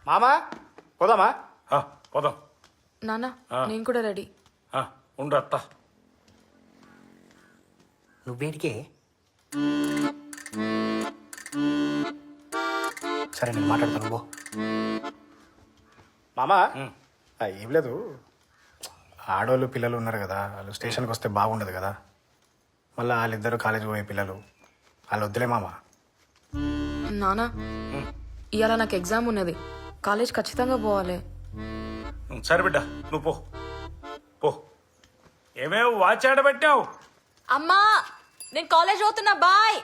మామా పోదామా? పోదాం. నాన్న నేను కూడా రెడీ. ఉండు అత్త. నువ్వేడికే? సరే నేను మాట్లాడతాను పో. మామా ఏం లేదు, ఆడవాళ్ళు పిల్లలు ఉన్నారు కదా, వాళ్ళు స్టేషన్కి వస్తే బాగుండదు కదా. మళ్ళీ వాళ్ళిద్దరు కాలేజీ పోయే పిల్లలు, వాళ్ళు వద్దులే మామా. నానా ఇవాళ నాకు ఎగ్జామ్ ఉన్నది, కాలేజ్ ఖచ్చితంగా పోవాలి. సరే బిడ్డ నువ్వు పో పో. ఏమేమి వాచ్ ఆడబెట్టావు? అమ్మా నేను కాలేజ్ పోతున్నా, బాయ్.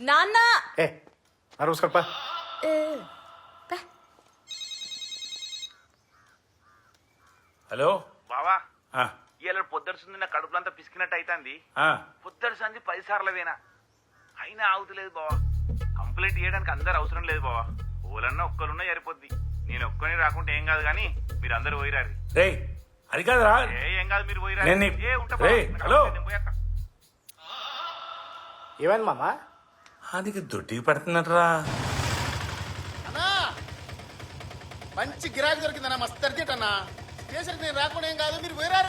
నాన్న ఏ చూసుకోపా. హలో బావా, ఇలా పొద్దుడుసుంది నా కడుపులంతా పిసికినట్టు అవుతుంది. పొద్దుడుసంది 10 సార్లు వేనా అయినా ఆగుతలేదు బావా. కంప్లైంట్ చేయడానికి అందరు అవసరం లేదు బావా, ఓలన్నా ఒక్కరున్నా సరిపోద్ది. నేను ఒక్కని రాకుంటే ఏం కాదు కానీ మీరు అందరు పోయిరారు. రే అది కాదురా, ఏం కాదు మీరు పోయిరారు. హలో ఏమైంది మామా? అది దొడ్డికి పడుతున్నట్రా. మంచి గిరాకీ దొరికిందన్నా, మస్తు అర్జెంట్ అన్నా. స్టేషన్కి నేను రాకుండా ఏం కాదు, మీరు పోయిరారు.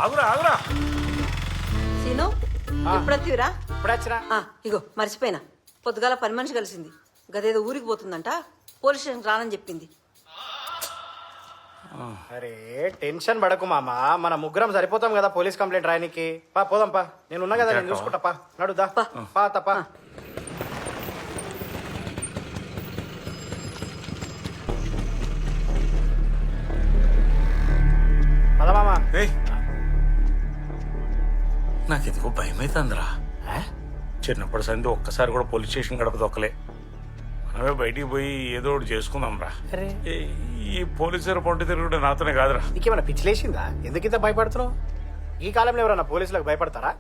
ఆగురా ఆగురా. సీను ఎప్పుడొత్తివిరా? ఇప్పుడు వచ్చినా. ఇగో మర్చిపోయినా, పొద్దుగాల పని మనిషి కలిసింది, గదేదో ఊరికి పోతుందంట, పోలీస్ స్టేషన్ రానని చెప్పింది. అరే టెన్షన్ పడకు మామా, మన ముగ్గురం సరిపోతాం కదా పోలీస్ కంప్లైంట్ రాయనికి. పోదాం పా, నేను ఉన్నా కదా, నేను చూసుకుంటా. పా నడుదా పా తప్ప. పద మామా. నాకు ఎందుకో భయం అవుతుందిరా. చిన్నప్పటి సంది ఒక్కసారి కూడా పోలీస్ స్టేషన్ గడప దొక్కలే. మనమే బయటికి పోయి ఏదో ఒకటి చేసుకుందాం రా. ఈ పోలీసులు పొంటి తిరుగుడు నాతోనే కాదురా. నీకేమైనా పిచ్చిలేసిందా? ఎందుకు ఇంత భయపడుతున్నావు? ఈ కాలంలో ఎవరన్నా పోలీసులకు భయపడతారా?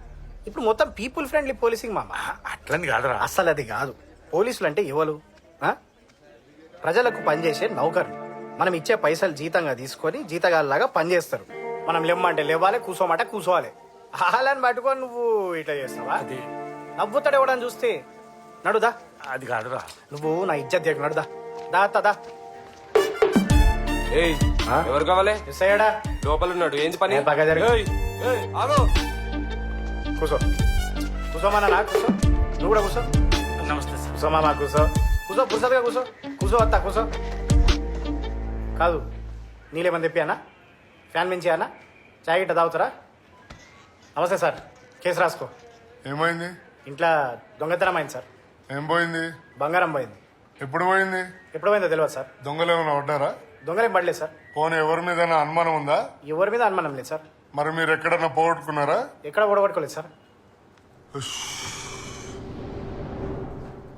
ఇప్పుడు మొత్తం పీపుల్ ఫ్రెండ్లీ పోలీసింగ్ మామ. అట్లని కాదురా. అస్సలు అది కాదు. పోలీసులు అంటే ఎవరు? ప్రజలకు పనిచేసే నౌకర్లు. మనం ఇచ్చే పైసలు జీతంగా తీసుకొని జీతగాళ్ళలాగా పనిచేస్తారు. మనం లేమ్మంటే లేవాలి, కూసోమంటే కూసోవాలి. హాలని పట్టుకొని నువ్వు ఇట్లా చేస్తావా? అది నవ్వుతాడు ఎవడని చూస్తే. నడుదా. అది కాదురా. నువ్వు నా ఇజ్జత్ దిగ. నడుదా దా దా. ఎవరు కావాలి? ఎస్ఐడా లోపల ఉన్నాడు. ఏంది పని? బాగా జరిగింది. కూసో కూసోమన్నా నా కూసో. నువ్వు కూడా కూసో. నమస్తే సార్. కూసో మామా కూసో. కూసో పురుసగా కూసో. కూసో వస్తా కూసో. కాదు నీళ్ళేమని తెప్పానా? ఫ్యాన్ మించి అన్నా? చాయ్ గిట్ట తాగుతారా? నమస్తే సార్, కేసు రాసుకో. ఏమైంది? ఇంట్లో దొంగతనం అయింది సార్. ఏం పోయింది? బంగారం పోయింది. ఎప్పుడు పోయింది? ఎప్పుడు పోయిందో తెలియదు సార్. దొంగలు ఏమైనా పడ్డారా? దొంగలేం పడలేదు సార్. పోనీ ఎవరి మీద అనుమానం ఉందా? ఎవరి మీద అనుమానం లేదు సార్. మరి మీరు ఎక్కడన్నా పోగొట్టుకున్నారా? ఎక్కడ ఓడగొట్టుకోలేదు సార్.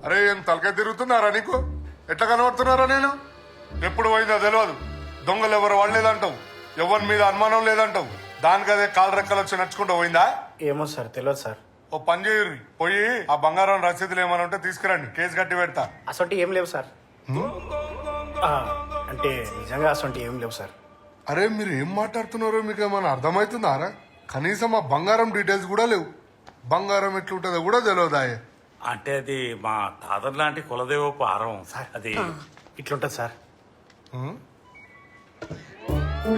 అరే ఏం తలకాయ తిరుగుతున్నారా నీకు? ఎట్లా కనబడుతున్నారా నేను? ఎప్పుడు పోయిందో తెలియదు. దొంగలు ఎవరు వాడలేదంటావు, ఎవరి మీద అనుమానం లేదంటావు, దానికి అదే కాలు రెక్కలు వచ్చి నడుచుకుంటూ పోయిందా? ఏమో సార్, తెలియదు సార్. ఓ పని చేయరు, పోయి ఆ బంగారం రసీదులు ఏమైనా ఉంటే తీసుకురండి, కేసు కట్టి పెడతా. అసొంటి ఏం లేవు సార్. అంటే నిజంగా అసొంటి ఏం లేవు సార్. అరే మీరు ఏం మాట్లాడుతున్నారో మీకు ఏమైనా అర్థమవుతుందారా? కనీసం ఆ బంగారం డీటెయిల్స్ కూడా లేవు. బంగారం ఎట్లుంటుందో కూడా తెలియదా? అంటే అది మా తాతర్ లాంటి కులదేవపు ఆరం సార్. అది ఇట్లుంటది సార్.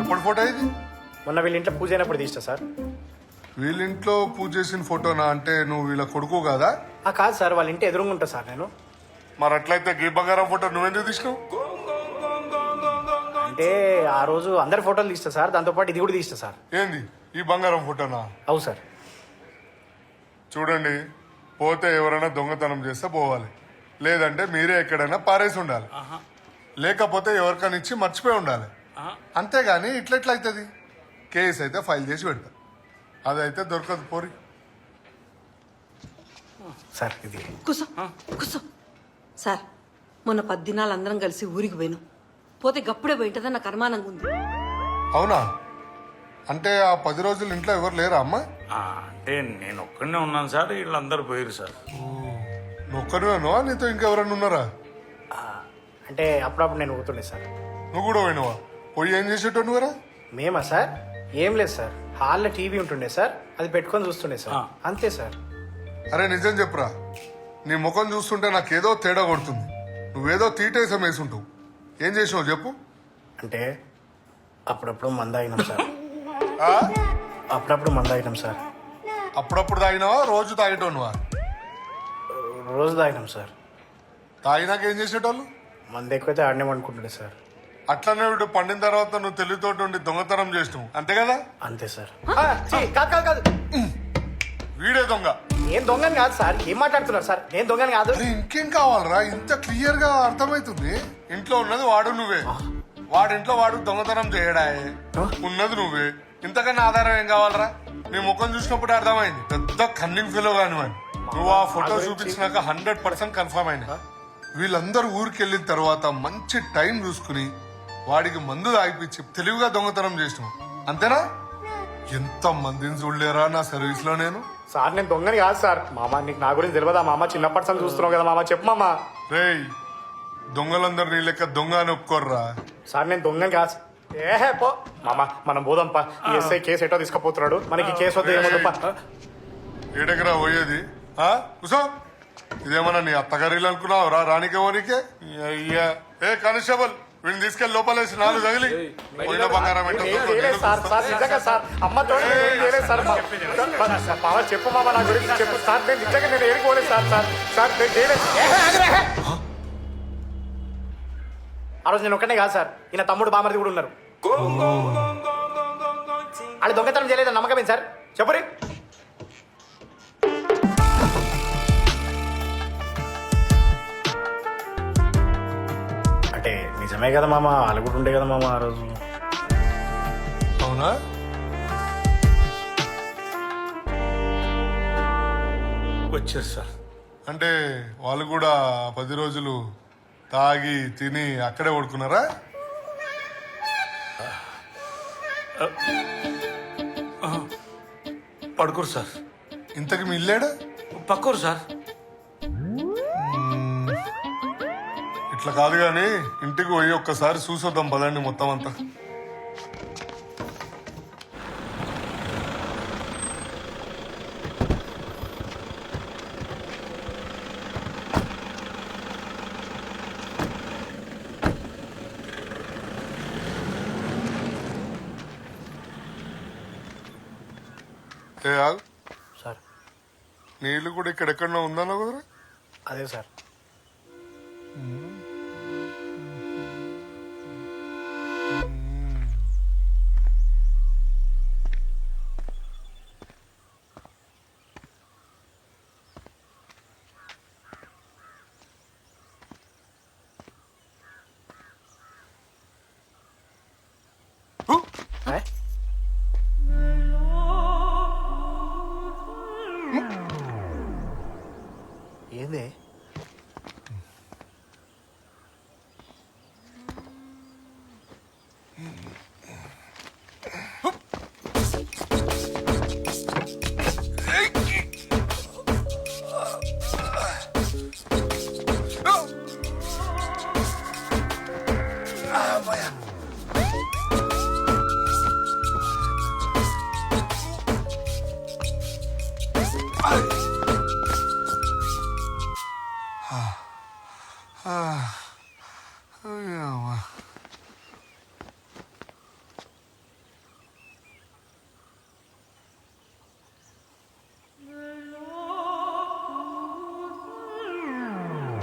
ఎప్పుడు ఫోటో ఇది? మొన్న వీళ్ళ ఇంట్లో పూజ అయినప్పుడు తీస్తా సార్. వీళ్ళింట్లో పూజ చేసిన ఫోటోనా? అంటే నువ్వు వీళ్ళ కొడుకు కదా? కాదు సార్, వాళ్ళ ఇంటి ఎదురుగా ఉంటా సార్ నేను. మరి అట్లయితే గీ బంగారం ఫోటో నువ్వెందుకు తీసినావు? అంటే ఆ రోజు అందరి ఫోటోలు తీస్తా సార్, దాంతోపాటు ఇది కూడా తీస్తా సార్. ఏంది ఈ బంగారం ఫోటోనా? అవు సార్. చూడండి, పోతే ఎవరైనా దొంగతనం చేస్తే పోవాలి, లేదంటే మీరే ఎక్కడైనా పారేసి ఉండాలి, లేకపోతే ఎవరికైనా ఇచ్చి మర్చిపోయి ఉండాలి. అంతేగాని ఇట్లెట్లయితుంది? కేసు అయితే ఫైల్ చేసి పెడతా, అదైతే దొరకదు. పోరి సార్. ఇది కూసో కూసో. సార్ మొన్న 10 దినాలు అందరం కలిసి ఊరికి పోయినాం, పోతే గప్పుడే పోయింటదని నాకు అనుమానంగా ఉంది. అవునా? అంటే ఆ 10 రోజులు ఇంట్లో ఎవరు లేరా అమ్మా? అంటే నేను ఒక్కడనే ఉన్నాను సార్, వీళ్ళందరూ పోయారు సార్. నువ్వు ఒక్కరివేనా? నీతో ఇంకెవరన్నా ఉన్నారా? అంటే అప్పుడప్పుడు నేను ఊతుండే సార్. నువ్వు కూడా పోయినవా? పోయి ఏం చేసేటో నువ్వరా? మేమా సార్? ఏం లేదు సార్, హాల్లో టీవీ ఉంటుండే సార్, అది పెట్టుకొని చూస్తుండే సార్, అంతే సార్. అరే నిజం చెప్పురా, నీ ముఖం చూస్తుంటే నాకేదో తేడా కొడుతుంది. నువ్వేదో తీటేసం వేసుంటావు. ఏం చేసినావు చెప్పు. అంటే అప్పుడప్పుడు మంద అయినాం సార్. ఆ? అప్పుడప్పుడు మంద అయినాం సార్. అప్పుడప్పుడు తాగినావా రోజు తాగేటోనువా? రోజు తాగినాం సార్. తాగినాక ఏం చేసేటోళ్ళు? మంది ఎక్కువైతే ఆడనే అనుకుంటుండే సార్. అట్లనే వీడు పండిన తర్వాత నువ్వు తెలివితోటి ఉండి దొంగతనం చేసినావు అంతే కదా? అంతే సార్. కాదు కాదు కాదు, వీడే దొంగ. నేను దొంగని కాదు సార్. ఏం మాట్లాడుతున్నారు సార్? నేను దొంగని కాదు. అరే ఇంకేం కావాలరా? ఇంత క్లియర్ గా అర్థమైతుంది. ఇంట్లో ఉన్నది వాడు నువ్వే, వాడింట్లో వాడు దొంగతనం చేయడాయే, ఉన్నది నువ్వే. ఇంతకన్నా ఆధారం ఏం కావాలరా? నీ ముఖం చూసినప్పుడు అర్థమైంది పెద్ద కన్నింగ్ ఫీలో కానివ్వండి. నువ్వు ఆ ఫోటో చూపించినాక 100% కన్ఫర్మ్ అయినా. వీళ్ళందరూ ఊరికి వెళ్ళిన తర్వాత మంచి టైం చూసుకుని వాడికి మందు తాగిపించి తెలివిగా దొంగతనం చేసినావు అంతేనా? ఎంత మందిని చూడలేరా నా సర్వీస్ లో నేను. సార్ నేను దొంగని కాదు సార్. మామ నీకు నా గురించి తెలియదా మామ? చిన్నప్పటి నుంచి చూస్తున్నావు కదా మామ. చెప్పు మామ. రేయ్ దొంగలందరూ నీ లెక్క దొంగ అని ఒప్పుకోర్రా. సార్ నేను దొంగని కాదు. ఏహే పో మామ, మనం పోదాంపా. ఈ ఎస్ఐ కేసు ఎటో తీసుకుపోతున్నాడు. మనకి కేసు వద్ద ఏమొద్దుపా. ఏడకరా పోయేది? కుసో ఇదేమన్నా నీ అత్తగారిలు అనుకున్నావు రా? రానికే అయ్యా. ఏ కానిస్టేబుల్ వీడిని తీసుకెళ్లి లోపలేసి 4 తగిలి పోయిన బంగారం ఏం చేయలేదు సార్. సార్ నిజంగా సార్ అమ్మతో ఏం చేయలేదు సార్. మామ చెప్పు మామ నా గురించి చెప్పు సార్. నేను నిజంగా నేను ఏడుకోలేదు సార్. సార్ సార్ నేను చేయలేదు. ఆ రోజు నేను ఒక్కనే కాదు సార్. ఈయన తమ్ముడు బామర్ది కూడా ఉన్నారు. వాళ్ళు దొంగతనం చేయలేదని నమ్మకమేం సార్? చెప్పురి. అంటే నిజమే కదా మామ. వాళ్ళు కూడా ఉండే కదా మామ ఆ రోజు. అవునా? వచ్చారు సార్. అంటే వాళ్ళు కూడా 10 రోజులు తాగి తిని అక్కడే పడుకున్నారా? పడుకోరు సార్. ఇంతకు మీ ఇల్లేడా? పక్కూరు సార్. ఇట్లా కాదు గాని ఇంటికి పోయి ఒక్కసారి చూసొద్దాం పదండి మొత్తం అంతా. ఏ ఆగు. సార్ నీ ఇల్లు కూడా ఇక్కడెక్కడో ఉందన్నా కుదరా? అదే సార్. ఏంది?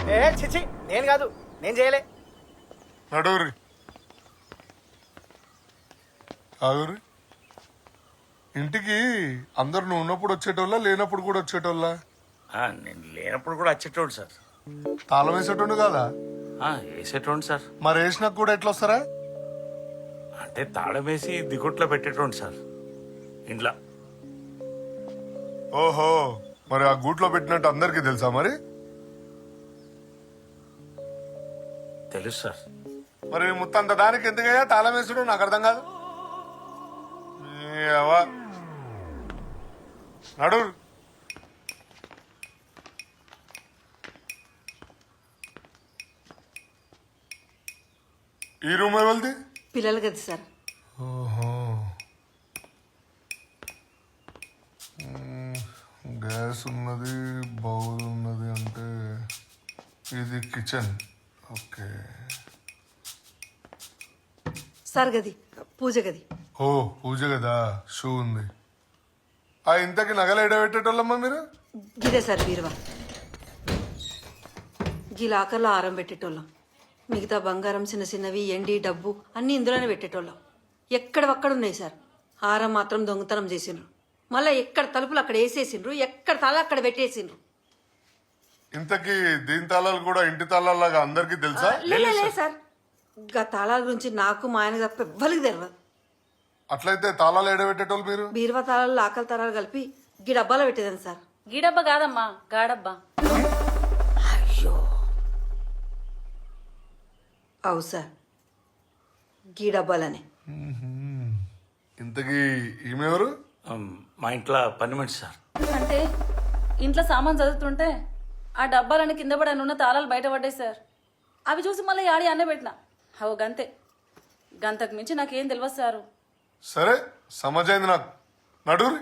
ఏ చిచి నేను కాదు. నేను చేయలే. నడువురి ఆగురి. ఇంటికి అందరు నువ్వు ఉన్నప్పుడు వచ్చేటోళ్ళ లేనప్పుడు కూడా వచ్చేటోళ్ళ? నేను లేనప్పుడు కూడా వచ్చేటోడు సార్. తాళం వేసేటోడు కాదా? వేసేటోండి సార్. మరి వేసినాక కూడా ఎట్లా వస్తారా? అంటే తాళం వేసి దిగుట్లో పెట్టేటోండి సార్ ఇంట్లో. ఓహో, మరి ఆ గూట్లో పెట్టినట్టు అందరికీ తెలుసా? మరి తెలుసు సార్. మరి ముత్తంత దానికి ఎందుకయ్యా తాళం వేసుడు? నాకు అర్థం కాదు. నడు. ఈ రూమ్ ఎవరిది? పిల్లలు కదా సార్. ఓహో, గ్యాస్ ఉన్నది, బౌల్ ఉన్నది. అంటే ఇది కిచెన్. ఓకే. సార్ గది పూజ గది. ఓ పూజ కదా, షూ ఉంది. ఆ ఇంతకి నగలు ఎడబెట్టేటోళ్ళమ్మా మీరు? గిదే సార్ బీరువా. గీ లాకర్లో ఆరం పెట్టేటోళ్ళం. మిగతా బంగారం చిన్న చిన్నవి ఎండి డబ్బు అన్నీ ఇందులోనే పెట్టేటోళ్ళం. ఎక్కడవక్కడ ఉన్నాయి సార్. హారం మాత్రం దొంగతనం చేసిండ్రు. మళ్ళీ ఎక్కడ తలుపులు అక్కడ వేసేసిండ్రు, ఎక్కడ తల అక్కడ పెట్టేసిండ్రు. ఇంతకి దీని తాళాలు కూడా ఇంటి తాళాలాగా అందరికీ తెలుసా? లే సార్, గా తాళాల గురించి నాకు మా ఆయన తప్ప ఎవ్వరికి తెలియదు. అట్లయితే తాళాలు ఎడబెట్టేటోళ్ళు మీరు? బీరువా తాళాలు లాకల తాళాలు కలిపి గీ డబ్బాలో పెట్టేదాన్ని సార్. గీడబ్బా కాదమ్మా, గాడబ్బా. అవు సార్, గీ డబ్బాలనే. ఇంతకీ ఈమెవరు? మా ఇంట్లో పని మనిషి సార్. అంటే ఇంట్లో సామాన్ చదువుతుంటే ఆ డబ్బాలని కింద పడి ఉన్న తాళాలు బయటపడ్డాయి సార్. అవి చూసి మళ్ళీ ఆడి అన్న పెట్టిన. అవు గంతే, గంతకు మించి నాకేం తెలియదు సారు. సరే సమజైంది నాకు. నడురి.